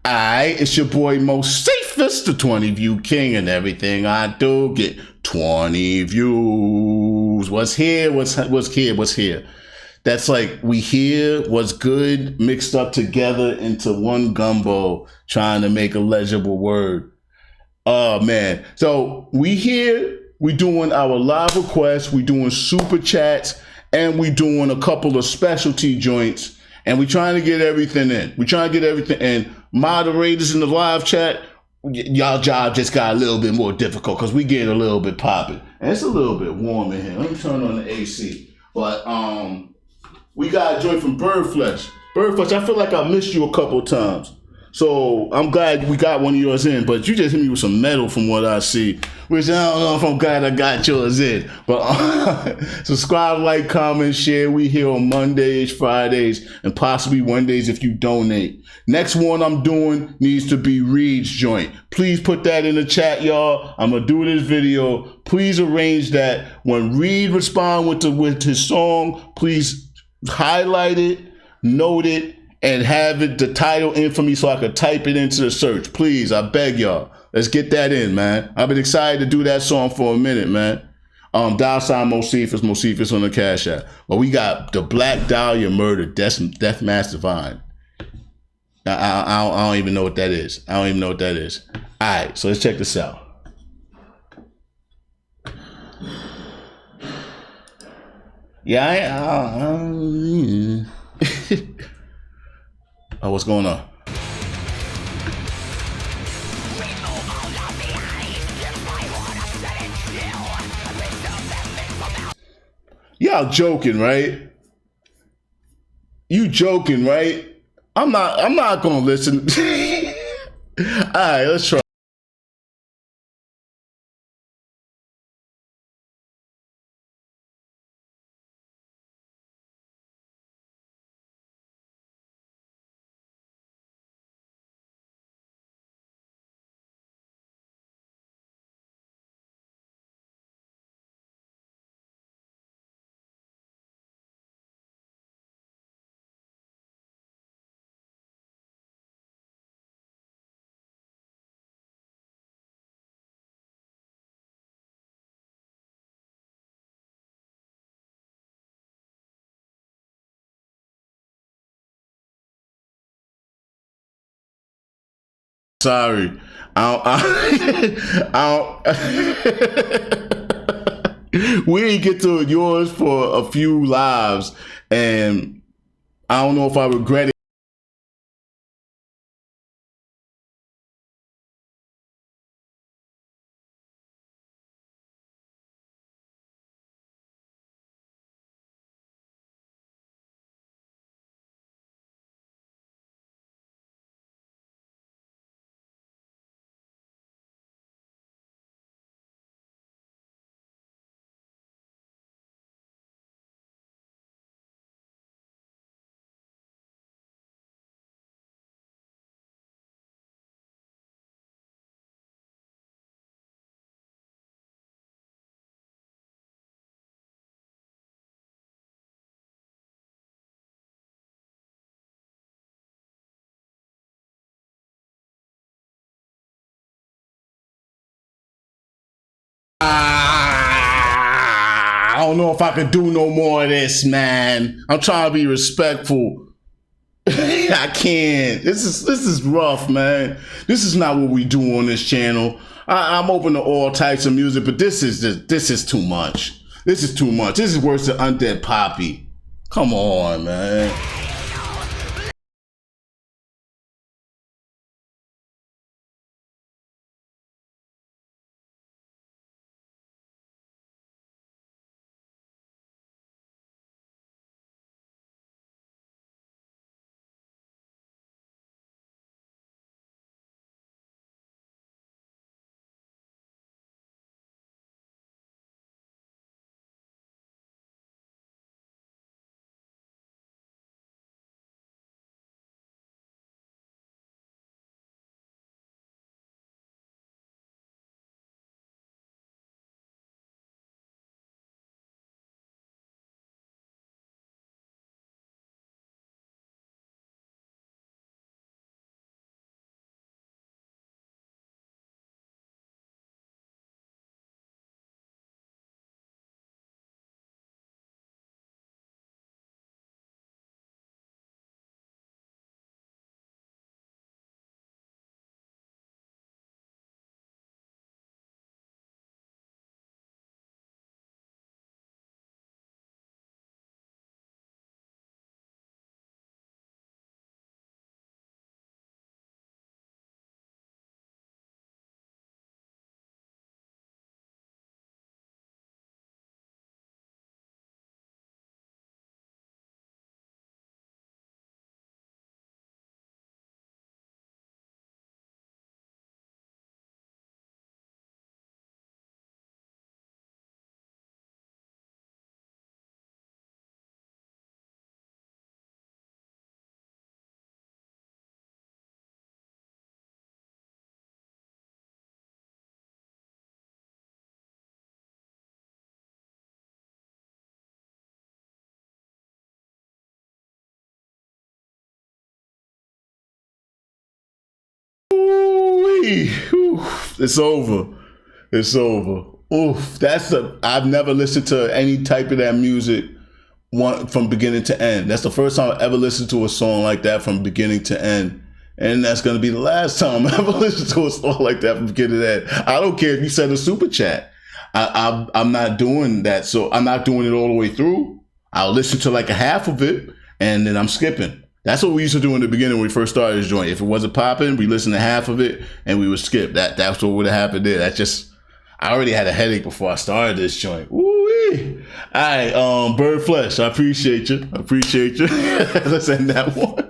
Alright, it's your boy Moseefus, the 20 view king, and everything I do get 20 views. What's here? What's here? What's here? That's like we hear what's good mixed up together into one gumbo, trying to make a legible word. Oh man. So we here, we doing our live requests, we doing super chats, and we doing a couple of specialty joints, and we trying to get everything in. We trying to get everything in. Moderators in the live chat, y'all job just got a little bit more difficult because we get a little bit popping. And it's a little bit warm in here. Let me turn on the AC. But we got a joint from Birdflesh. Birdflesh, I feel like I missed you a couple of times. So I'm glad we got one of yours in, but you just hit me with some metal from what I see, which I don't know if I'm glad I got yours in. But subscribe, like, comment, share. We here on Mondays, Fridays, and possibly Wednesdays if you donate. Next one I'm doing needs to be Reed's joint. Please put that in the chat, y'all. I'm gonna do this video. Please arrange that when Reed respond with his song, please highlight it, note it, and have it the title in for me so I could type it into the search. Please, I beg y'all. Let's get that in, man. I've been excited to do that song for a minute, man. $$ Moseefus on the Cash App. But we got the Black Dahlia Murder, Deathmask Divine. I don't even know what that is. I don't even know what that is. All right, so let's check this out. Yeah, oh, what's going on? Y'all joking, right? You joking, right? I'm not gonna listen. All right, let's try. Sorry. We didn't get to yours for a few lives, and I don't know if I regret it. I don't know if I could do no more of this, man. I'm trying to be respectful. I can't. This is rough, man. This is not what we do on this channel. I'm open to all types of music, but this is too much. This is too much. This is worse than Undead Poppy. Come on, man. It's over. It's over. Oof. I've never listened to any type of that music from beginning to end. That's the first time I ever listened to a song like that from beginning to end. And that's going to be the last time I ever listened to a song like that from beginning to end. I don't care if you send a super chat. I'm not doing that. So I'm not doing it all the way through. I'll listen to like a half of it and then I'm skipping. That's what we used to do in the beginning when we first started this joint. If it wasn't popping, we listened to half of it and we would skip. That's what would have happened there. I already had a headache before I started this joint. Woo-wee. All right, Bird Flesh, I appreciate you. Let's end that one.